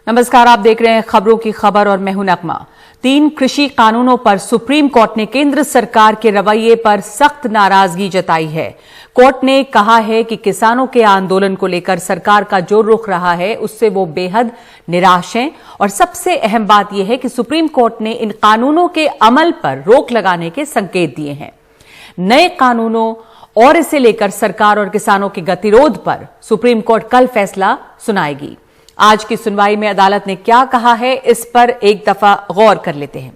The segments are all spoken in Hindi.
नमस्कार, आप देख रहे हैं खबरों की खबर और मैं हूं नगमा। 3 कृषि कानूनों पर सुप्रीम कोर्ट ने केंद्र सरकार के रवैये पर सख्त नाराजगी जताई है। कोर्ट ने कहा है कि किसानों के आंदोलन को लेकर सरकार का जो रुख रहा है उससे वो बेहद निराश हैं और सबसे अहम बात यह है कि सुप्रीम कोर्ट ने इन कानूनों के अमल पर रोक लगाने के संकेत दिए हैं। नए कानूनों और इसे लेकर सरकार और किसानों के गतिरोध पर सुप्रीम कोर्ट कल फैसला सुनाएगी। आज की सुनवाई में अदालत ने क्या कहा है, इस पर एक दफा गौर कर लेते हैं।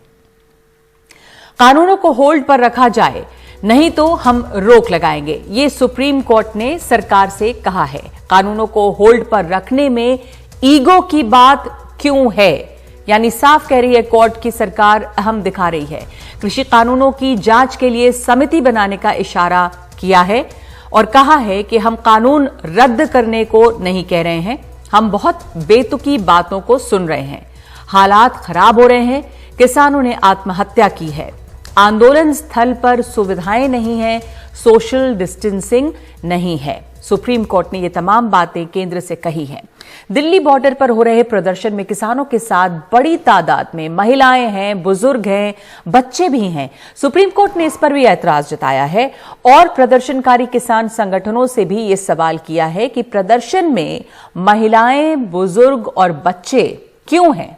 कानूनों को होल्ड पर रखा जाए, नहीं तो हम रोक लगाएंगे, ये सुप्रीम कोर्ट ने सरकार से कहा है। कानूनों को होल्ड पर रखने में ईगो की बात क्यों है, यानी साफ कह रही है कोर्ट की सरकार अहम दिखा रही है। कृषि कानूनों की जांच के लिए समिति बनाने का इशारा किया है और कहा है कि हम कानून रद्द करने को नहीं कह रहे हैं, हम बहुत बेतुकी बातों को सुन रहे हैं। हालात खराब हो रहे हैं, किसानों ने आत्महत्या की है, आंदोलन स्थल पर सुविधाएं नहीं है, सोशल डिस्टेंसिंग नहीं है। सुप्रीम कोर्ट ने ये तमाम बातें केंद्र से कही हैं। दिल्ली बॉर्डर पर हो रहे प्रदर्शन में किसानों के साथ बड़ी तादाद में महिलाएं हैं, बुजुर्ग हैं, बच्चे भी हैं। सुप्रीम कोर्ट ने इस पर भी ऐतराज जताया है और प्रदर्शनकारी किसान संगठनों से भी ये सवाल किया है कि प्रदर्शन में महिलाएं, बुजुर्ग और बच्चे क्यों हैं।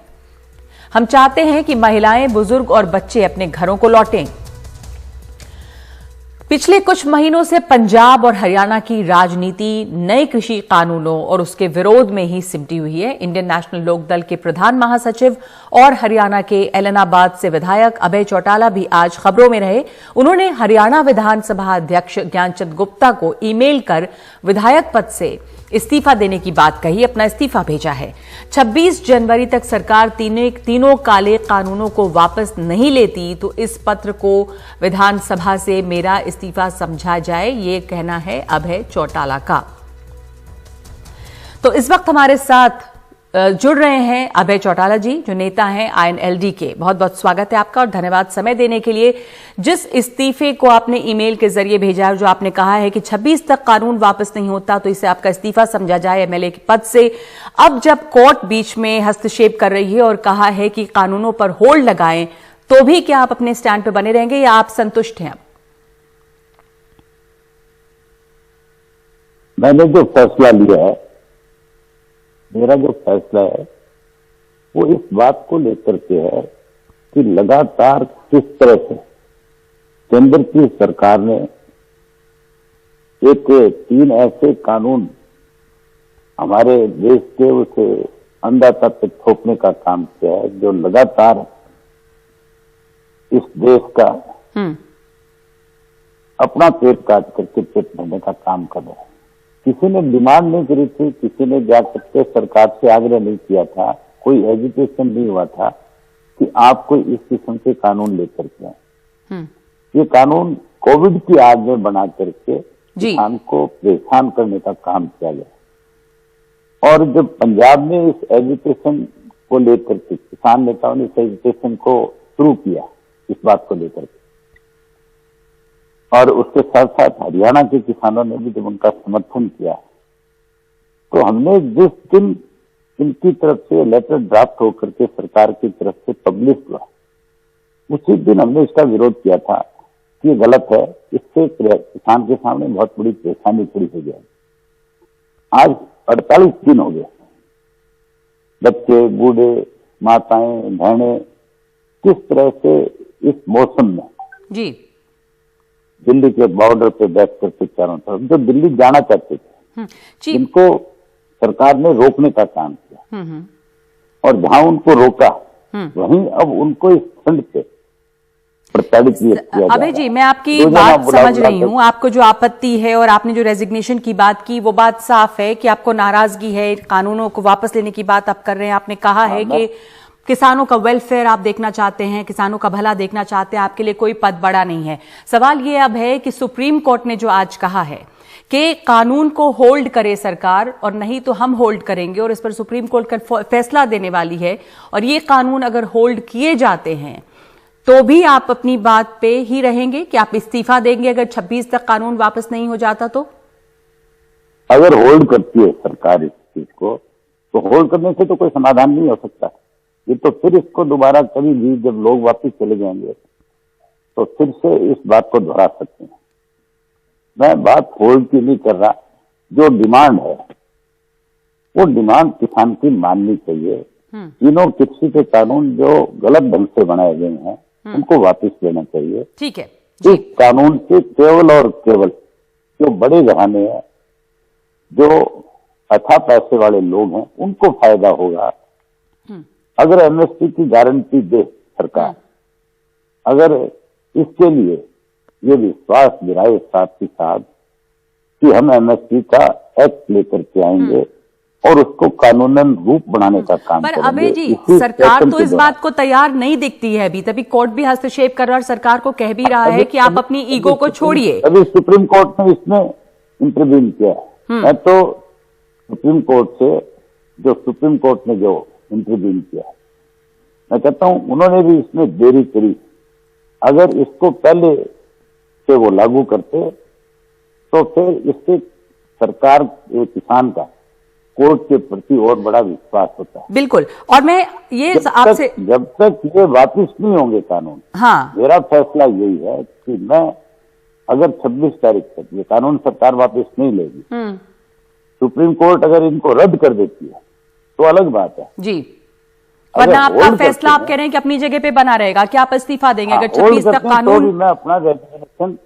हम चाहते हैं कि महिलाएं, बुजुर्ग और बच्चे अपने घरों को लौटें। पिछले कुछ महीनों से पंजाब और हरियाणा की राजनीति नए कृषि कानूनों और उसके विरोध में ही सिमटी हुई है। इंडियन नेशनल लोकदल के प्रधान महासचिव और हरियाणा के एलनाबाद से विधायक अभय चौटाला भी आज खबरों में रहे। उन्होंने हरियाणा विधानसभा अध्यक्ष ज्ञानचंद गुप्ता को ईमेल कर विधायक पद से इस्तीफा देने की बात कही, अपना इस्तीफा भेजा है। 26 जनवरी तक सरकार तीनों काले कानूनों को वापस नहीं लेती तो इस पत्र को विधानसभा से मेरा इस्तीफा समझा जाए, ये कहना है अभय चौटाला का। तो इस वक्त हमारे साथ जुड़ रहे हैं अभय चौटाला जी, जो नेता हैं INLD के। बहुत बहुत स्वागत है आपका और धन्यवाद समय देने के लिए। जिस इस्तीफे को आपने ईमेल के जरिए भेजा है, जो आपने कहा है कि 26 तक कानून वापस नहीं होता तो इसे आपका इस्तीफा समझा जाए MLA के पद से, अब जब कोर्ट बीच में हस्तक्षेप कर रही है और कहा है कि कानूनों पर होल्ड लगाएं, तो भी क्या आप अपने स्टैंड पर बने रहेंगे या आप संतुष्ट हैं? मैंने जो फैसला लिया है, मेरा जो फैसला है वो इस बात को लेकर के है कि लगातार किस तरह से केंद्र की सरकार ने 3 ऐसे कानून हमारे देश के उसे अंधाता पे थोपने का काम किया है, जो लगातार इस देश का अपना पेट काट करके पेट भरने का काम कर रहा है। किसी ने डिमांड नहीं करी थी, किसी ने जाकर के सरकार से आग्रह नहीं किया था, कोई एजुकेशन नहीं हुआ था कि आप कोई इस किस्म के कानून लेकर के आए। ये कानून कोविड की आग में बना करके किसान को परेशान करने का काम किया गया। और जब पंजाब में इस एजुकेशन को लेकर के किसान नेताओं ने इस एजुकेशन को शुरू किया, इस बात को लेकर के, और उसके साथ साथ हरियाणा के किसानों ने भी जब उनका समर्थन किया, तो हमने जिस दिन इनकी तरफ से लेटर ड्राफ्ट होकर के सरकार की तरफ से पब्लिश हुआ, उसी दिन हमने इसका विरोध किया था कि ये गलत है, इससे किसान के सामने बहुत बड़ी परेशानी खड़ी हो जाए। आज 48 दिन हो गए, बच्चे, बूढ़े, माताएं, बहनें किस तरह से इस मौसम में जी दिल्ली के बॉर्डर पे बैठ करके चारों तरफ जो दिल्ली जाना चाहते थे, जिनको सरकार ने रोकने का काम किया, और जहां उनको रोका वहीं अब उनको इस ठंड पे प्रताड़ित किया। अभय जी, मैं आपकी बात समझ रही हूँ। आपको जो आपत्ति है और आपने जो रेजिग्नेशन की बात की, वो बात साफ है कि आपको नाराजगी है, कानूनों को वापस लेने की बात आप कर रहे हैं। आपने कहा है कि किसानों का वेलफेयर आप देखना चाहते हैं, किसानों का भला देखना चाहते हैं, आपके लिए कोई पद बड़ा नहीं है। सवाल ये अब है कि सुप्रीम कोर्ट ने जो आज कहा है कि कानून को होल्ड करे सरकार और नहीं तो हम होल्ड करेंगे, और इस पर सुप्रीम कोर्ट का फैसला देने वाली है, और ये कानून अगर होल्ड किए जाते हैं तो भी आप अपनी बात पे ही रहेंगे कि आप इस्तीफा देंगे अगर 26 तक कानून वापस नहीं हो जाता? तो अगर होल्ड करती है सरकार इस चीज को, तो होल्ड करने से तो कोई समाधान नहीं हो सकता। ये तो फिर इसको दोबारा कभी भी जब लोग वापस चले जाएंगे तो फिर से इस बात को दोहरा सकते हैं। मैं बात होल्ड की नहीं कर रहा, जो डिमांड है वो डिमांड किसान की माननी चाहिए। तीनों कृषि के कानून जो गलत ढंग से बनाए गए हैं उनको वापस लेना चाहिए। ठीक है इस कानून से केवल और केवल जो बड़े घराने हैं, जो अथाह पैसे वाले लोग हैं, उनको फायदा होगा। अगर एमएसपी की गारंटी दे सरकार, अगर इसके लिए ये विश्वास दिलाए साथ ही साथ कि हम एमएसपी का एक्ट लेकर के आएंगे और उसको कानूनन रूप बनाने का काम पर करेंगे। अभय जी, सरकार तो इस बात को तैयार नहीं दिखती है अभी, तभी कोर्ट भी हस्तक्षेप कर रहा है और सरकार को कह भी रहा है कि आप अपनी ईगो को छोड़िए। अभी सुप्रीम कोर्ट ने इसमें इंटरव्यून किया है। मैं तो सुप्रीम कोर्ट से, जो सुप्रीम कोर्ट ने जो इंटरव्यून किया, मैं कहता हूं उन्होंने भी इसमें देरी करी। अगर इसको पहले से वो लागू करते तो फिर इससे सरकार, किसान का कोर्ट के प्रति और बड़ा विश्वास होता है। बिल्कुल। और मैं ये आपसे, जब तक ये वापिस नहीं होंगे कानून, हाँ, मेरा फैसला यही है कि मैं अगर 26 तारीख तक ये कानून सरकार वापस नहीं लेगी, सुप्रीम कोर्ट अगर इनको रद्द कर देती है तो अलग बात है जी, वरना आपका फैसला आप कह रहे हैं कि अपनी जगह पे बना रहेगा, क्या आप इस्तीफा देंगे अगर 26 तक कानून? तो भी मैं अपना रेजिग्नेशन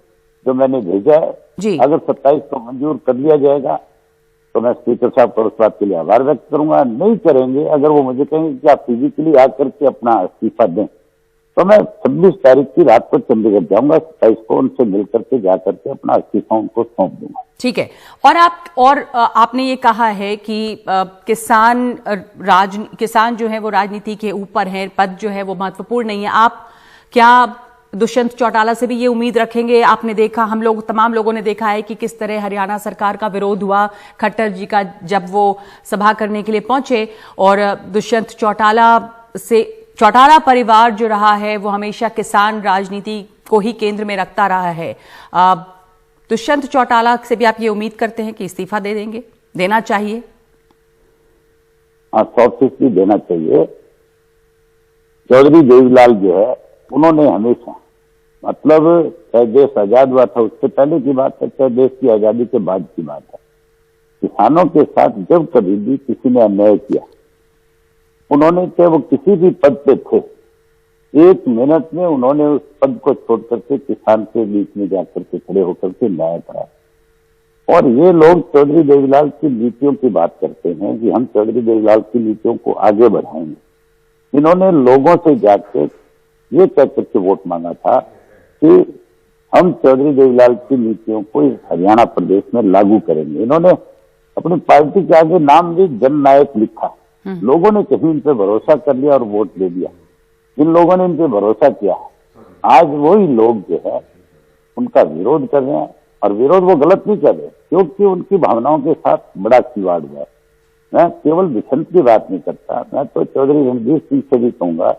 जो मैंने भेजा है जी, अगर 27 को मंजूर कर लिया जाएगा तो मैं स्पीकर साहब का उस बात के लिए आभार व्यक्त करूंगा। नहीं करेंगे, अगर वो मुझे कहेंगे कि आप फिजिकली आकर के अपना इस्तीफा दें, तो मैं 26 तारीख की रात को चंडीगढ़ जाऊंगा, 27 को उनसे मिलकर के जाकर के अपना इस्तीफा उनको सौंप दूंगा। ठीक है। और आपने ये कहा है कि किसान जो है वो राजनीति के ऊपर है, पद जो है वो महत्वपूर्ण नहीं है। आप क्या दुष्यंत चौटाला से भी ये उम्मीद रखेंगे? आपने देखा, हम लोग तमाम लोगों ने देखा है कि किस तरह हरियाणा सरकार का विरोध हुआ खट्टर जी का जब वो सभा करने के लिए पहुंचे, और दुष्यंत चौटाला परिवार जो रहा है वो हमेशा किसान राजनीति को ही केंद्र में रखता रहा है। दुष्यंत चौटाला से भी आप ये उम्मीद करते हैं कि इस्तीफा दे देंगे, देना चाहिए? हाँ, 100% देना चाहिए। चौधरी देवीलाल जो है उन्होंने हमेशा, मतलब चाहे देश आजाद हुआ था उससे पहले की बात है, चाहे देश की आजादी के बाद की बात है, किसानों के साथ जब कभी भी किसी ने अन्याय किया, उन्होंने, चाहे वो किसी भी पद पे थे, 1 मिनट में उन्होंने उस पद को छोड़ करके किसान के बीच में जाकर के खड़े होकर के न्याय कराया। और ये लोग चौधरी देवीलाल की नीतियों की बात करते हैं कि हम चौधरी देवीलाल की नीतियों को आगे बढ़ाएंगे। इन्होंने लोगों से जाकर ये कह करके वोट मांगा था कि हम चौधरी देवीलाल की नीतियों को इस हरियाणा प्रदेश में लागू करेंगे। इन्होंने अपनी पार्टी के आगे नाम भी जननायक लिखा। लोगों ने कहीं इन पे भरोसा कर लिया और वोट दे दिया। जिन लोगों ने इन पे भरोसा किया, आज वही लोग जो है उनका विरोध कर रहे हैं। और विरोध वो गलत नहीं कर रहे, क्योंकि उनकी भावनाओं के साथ बड़ा खिलवाड़ हुआ है। मैं केवल दुष्यंत की बात नहीं करता, मैं तो चौधरी रणजीत सिंह से भी कहूंगा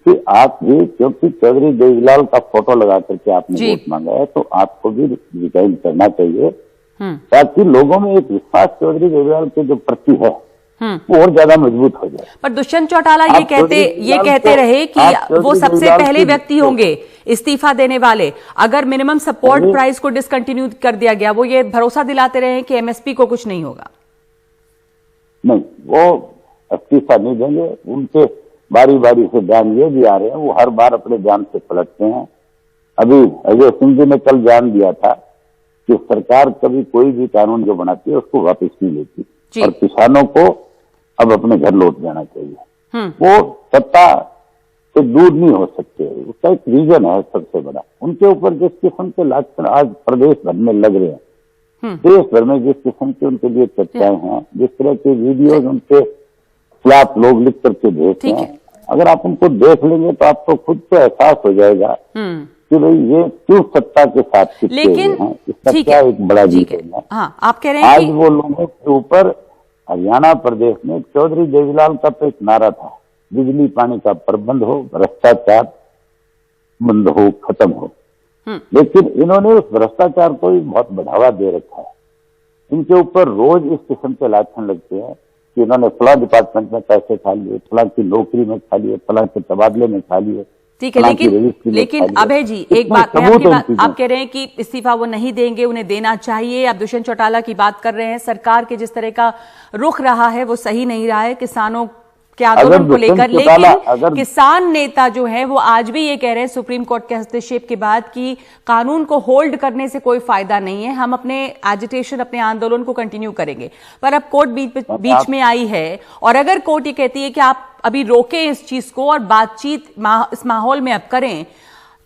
कि आप भी, क्योंकि चौधरी देवीलाल का फोटो लगा करके आपने वोट मांगा है, तो आपको भी रिजाइन करना चाहिए, ताकि लोगों में एक विश्वास चौधरी देवीलाल के जो प्रति है वो और ज्यादा मजबूत हो जाए। पर दुष्यंत चौटाला ये कहते रहे कि वो सबसे पहले व्यक्ति होंगे इस्तीफा देने वाले अगर मिनिमम सपोर्ट प्राइस को डिसकंटिन्यू कर दिया गया। वो ये भरोसा दिलाते रहे कि एमएसपी को कुछ नहीं होगा। नहीं, वो इस्तीफा नहीं देंगे। उनके बारी बारी से बयान ये भी आ रहे हैं, वो हर बार अपने बयान से पलटते हैं। अभी अजय सिंह जी ने कल बयान दिया था कि सरकार कभी कोई भी कानून जो बनाती है उसको वापस नहीं लेती और किसानों को अब अपने घर लौट जाना चाहिए। वो सत्ता से दूर नहीं हो सकते, उसका एक रीजन है सबसे बड़ा। उनके ऊपर जिस किस्म के लांछन आज प्रदेश भर में लग रहे हैं, देश भर में जिस किस्म की उनके लिए चर्चाएं हैं, जिस तरह के वीडियोज उनके खिलाफ लोग लिख करके भेजते हैं, अगर आप उनको देख लेंगे तो आपको खुद को एहसास हो जाएगा कि भाई ये क्यों सत्ता के साथ चिपके हुए हैं। इसका क्या एक बड़ा रीजन है। हाँ, आप कह रहे हैं आज वो लोगों के ऊपर हरियाणा प्रदेश में चौधरी देवीलाल का तो एक नारा था, बिजली पानी का प्रबंध हो, भ्रष्टाचार बंद हो, खत्म हो। लेकिन इन्होंने उस भ्रष्टाचार को भी बहुत बढ़ावा दे रखा है। इनके ऊपर रोज इस किस्म के लांछन लगते हैं कि इन्होंने फला डिपार्टमेंट में पैसे खा लिए, फला की नौकरी में खा लिए, फला के तबादले में खा लिए। ठीक है, लेकिन अभय जी एक बात, आप कह रहे हैं कि इस्तीफा वो नहीं देंगे, उन्हें देना चाहिए। आप दुष्यंत चौटाला की बात कर रहे हैं। सरकार के जिस तरह का रुख रहा है वो सही नहीं रहा है किसानों के आंदोलन को लेकर, लेकिन किसान नेता जो है वो आज भी ये कह रहे हैं सुप्रीम कोर्ट के हस्तक्षेप के बाद कि कानून को होल्ड करने से कोई फायदा नहीं है, हम अपने एजिटेशन, अपने आंदोलन को कंटिन्यू करेंगे। पर अब कोर्ट बीच में आई है, और अगर कोर्ट ये कहती है कि आप अभी रोकें इस चीज को और बातचीत इस माहौल में अब करें,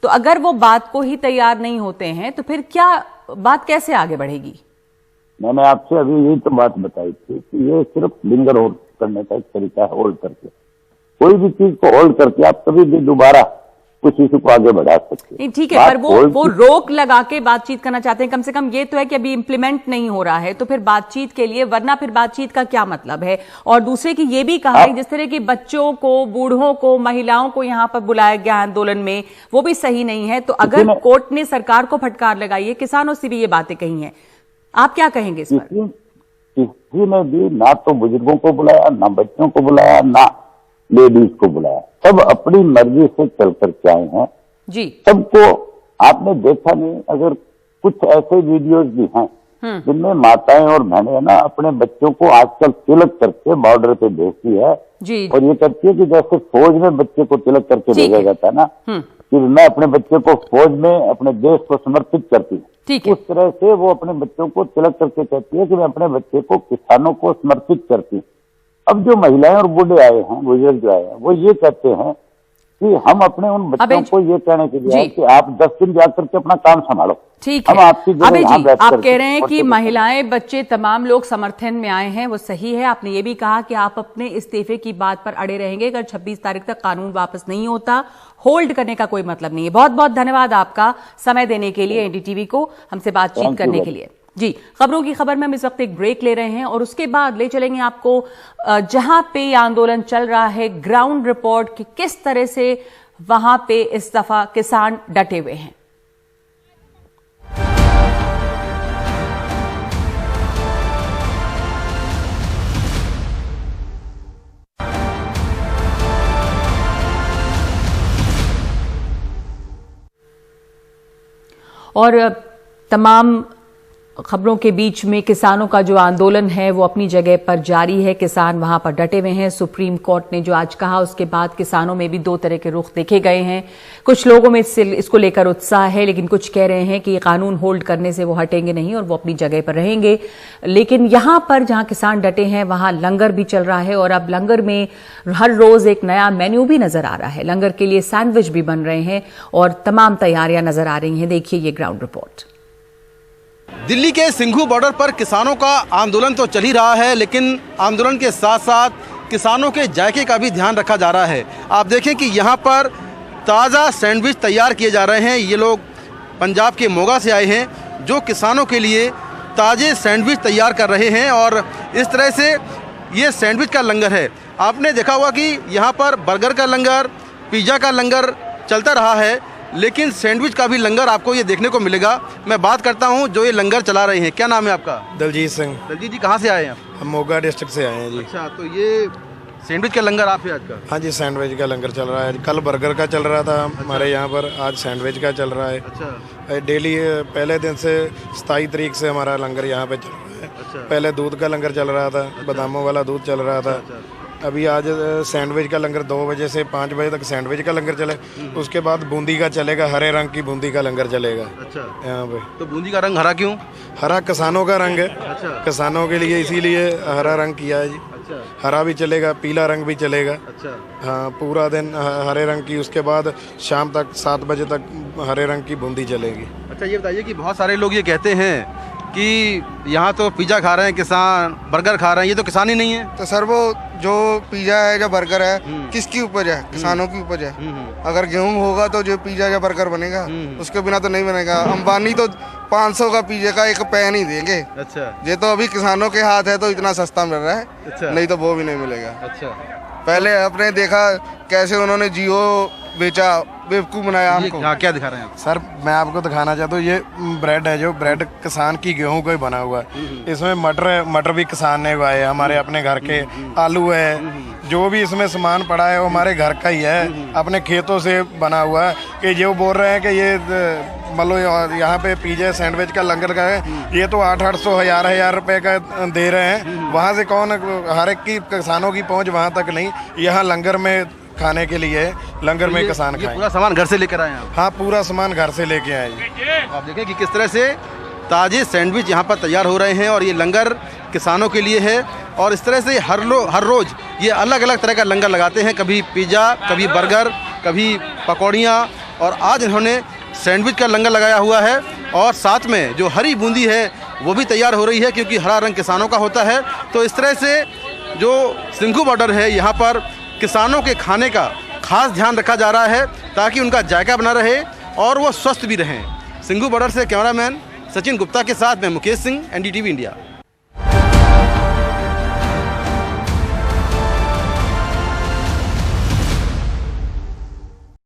तो अगर वो बात को ही तैयार नहीं होते हैं तो फिर क्या बात कैसे आगे बढ़ेगी? मैंने आपसे अभी यही तो बात बताई थी कि ये सिर्फ लिंगर होल्ड करने का एक तरीका है। होल्ड करके कोई भी चीज को होल्ड करके आप कभी भी दोबारा कुछ इशू को आगे बढ़ा सकते हैं। ठीक है, पर वो रोक लगा के बातचीत करना चाहते हैं। कम से कम ये तो है कि अभी इंप्लीमेंट नहीं हो रहा है, तो फिर बातचीत के लिए, वरना फिर बातचीत का क्या मतलब है? और दूसरे की ये भी कहा है जिस तरह की बच्चों को, बूढ़ों को, महिलाओं को यहाँ पर बुलाया गया आंदोलन में, वो भी सही नहीं है। तो अगर कोर्ट ने सरकार को फटकार लगाई है, किसानों से भी ये बातें कही हैं, आप क्या कहेंगे इस पर? किसी ने भी ना तो बुजुर्गों को बुलाया, ना बच्चों को बुलाया, ना लेडीज को बुलाया। सब अपनी मर्जी से चल करके आए हैं जी। सबको आपने देखा नहीं, अगर कुछ ऐसे वीडियोस भी हैं जिनमें माताएं और बहनें ना अपने बच्चों को आजकल तिलक करके बॉर्डर पे भेजती है जी। और ये करती है कि जैसे फौज में बच्चे को तिलक करके भेजा जाता है ना, कि मैं अपने बच्चे को फौज में अपने देश को समर्पित करती हूँ, उस तरह से वो अपने बच्चों को तिलक करके कहती है कि मैं अपने बच्चे को किसानों को समर्पित करती हूँ। अब जो महिलाएं और बूढ़े आए हैं, बुजुर्ग जो आए हैं, वो ये कहते हैं कि हम अपने उन बच्चों को ये कहने के लिए कि आप 10 दिन जाकर के अपना काम संभालो। ठीक है, अबे जी आप कह रहे हैं कि महिलाएं, बच्चे, तमाम लोग समर्थन में आए हैं, वो सही है। आपने ये भी कहा कि आप अपने इस्तीफे की बात पर अड़े रहेंगे अगर 26 तारीख तक कानून वापस नहीं होता। होल्ड करने का कोई मतलब नहीं है। बहुत बहुत धन्यवाद आपका समय देने के लिए, एनडीटीवी को हमसे बातचीत करने के लिए जी। खबरों की खबर में हम इस वक्त एक ब्रेक ले रहे हैं और उसके बाद ले चलेंगे आपको जहां पे ये आंदोलन चल रहा है, ग्राउंड रिपोर्ट कि किस तरह से वहां पे इस दफा किसान डटे हुए हैं। और तमाम खबरों के बीच में किसानों का जो आंदोलन है वो अपनी जगह पर जारी है। किसान वहां पर डटे हुए हैं। सुप्रीम कोर्ट ने जो आज कहा उसके बाद किसानों में भी दो तरह के रुख देखे गए हैं। कुछ लोगों में इसको लेकर उत्साह है, लेकिन कुछ कह रहे हैं कि ये कानून होल्ड करने से वो हटेंगे नहीं और वो अपनी जगह पर रहेंगे। लेकिन यहां पर जहां किसान डटे हैं वहां लंगर भी चल रहा है और अब लंगर में हर रोज एक नया मेन्यू भी नजर आ रहा है। लंगर के लिए सैंडविच भी बन रहे हैं और तमाम तैयारियां नजर आ रही हैं। देखिए ये ग्राउंड रिपोर्ट। दिल्ली के सिंघू बॉर्डर पर किसानों का आंदोलन तो चल ही रहा है, लेकिन आंदोलन के साथ साथ किसानों के जायके का भी ध्यान रखा जा रहा है। आप देखें कि यहाँ पर ताज़ा सैंडविच तैयार किए जा रहे हैं। ये लोग पंजाब के मोगा से आए हैं जो किसानों के लिए ताज़े सैंडविच तैयार कर रहे हैं और इस तरह से ये सैंडविच का लंगर है। आपने देखा होगा कि यहाँ पर बर्गर का लंगर, पिज़्ज़ा का लंगर चलता रहा है, लेकिन सैंडविच का भी लंगर आपको ये देखने को मिलेगा। मैं बात करता हूँ जो ये लंगर चला रहे हैं। क्या नाम है आपका? दलजीत सिंह। दलजीत जी कहाँ से आए हैं? हम मोगा डिस्ट्रिक्ट से आए हैं जी। अच्छा, तो ये सैंडविच का लंगर आप है आज का? हाँ जी, सैंडविच का लंगर चल रहा है। कल बर्गर का चल रहा था हमारे यहाँ पर, आज सैंडविच का चल रहा है। अच्छा, डेली पहले दिन से 27 तारीख से हमारा लंगर यहाँ पे चल रहा है। अच्छा। पहले दूध का लंगर चल रहा था, बादामों वाला दूध चल रहा था। अभी आज सैंडविच का लंगर 2 बजे से 5 बजे तक सैंडविच का लंगर चले। उसके बाद बूंदी का चलेगा, हरे रंग की बूंदी का लंगर चलेगा। अच्छा, यहाँ पे तो बूंदी का रंग हरा क्यों? हरा किसानों का रंग है। अच्छा, किसानों के लिए इसीलिए हरा रंग किया है जी। अच्छा, हरा भी चलेगा, पीला रंग भी चलेगा। अच्छा, हाँ, पूरा दिन हरे रंग की, उसके बाद शाम तक 7 बजे तक हरे रंग की बूंदी चलेगी। अच्छा, ये बताइए कि बहुत सारे लोग ये कहते हैं कि यहाँ तो पिज़्ज़ा खा रहे हैं किसान, बर्गर खा रहे हैं, ये तो किसान ही नहीं है। तो सर वो जो पिज़्ज़ा है, जो बर्गर है, किसकी उपज है? किसानों की उपज है। अगर गेहूं होगा तो जो पिज़्ज़ा या बर्गर बनेगा, उसके बिना तो नहीं बनेगा। अंबानी तो 500 का पिज़्ज़ा का एक पैन ही देंगे। अच्छा, ये तो अभी किसानों के हाथ है तो इतना सस्ता मिल रहा है। अच्छा, नहीं तो वो भी नहीं मिलेगा। अच्छा, पहले आपने देखा कैसे उन्होंने जियो बेचा, बेवकूफ़ बनाया ये हमको। क्या दिखा रहे हैं आप? सर मैं आपको दिखाना चाहता हूँ, ये ब्रेड है, जो ब्रेड किसान की गेहूं का ही बना हुआ है। इसमें मटर भी किसान ने उगाए हैं, हमारे अपने घर के। आलू है, जो भी इसमें सामान पड़ा है वो हमारे घर का ही है, अपने खेतों से बना हुआ है। कि जो बोल रहे हैं कि ये मतलब यहाँ पे पिज़्ज़ा सैंडविच का लंगर का है, ये तो 800 1000 रुपए का दे रहे हैं। वहाँ से कौन, हर एक की किसानों की पहुँच वहाँ तक नहीं, यहाँ लंगर में खाने के लिए लंगर में किसान ये खाएं। पूरा सामान घर से लेकर आए हैं आप? हाँ, पूरा सामान घर से लेके आए जी। आप देखें कि किस तरह से ताज़े सैंडविच यहाँ पर तैयार हो रहे हैं और ये लंगर किसानों के लिए है। और इस तरह से हर रोज़ ये अलग अलग तरह का लंगर लगाते हैं, कभी पिज़्ज़ा, कभी बर्गर, कभी पकौड़ियाँ, और आज इन्होंने सैंडविच का लंगर लगाया हुआ है। और साथ में जो हरी बूंदी है वो भी तैयार हो रही है, क्योंकि हरा रंग किसानों का होता है। तो इस तरह से जो सिंघू बॉर्डर है, यहाँ पर किसानों के खाने का खास ध्यान रखा जा रहा है ताकि उनका जायका बना रहे और वो स्वस्थ भी रहें। सिंघू बॉर्डर से कैमरामैन सचिन गुप्ता के साथ मैं मुकेश सिंह, NDTV इंडिया।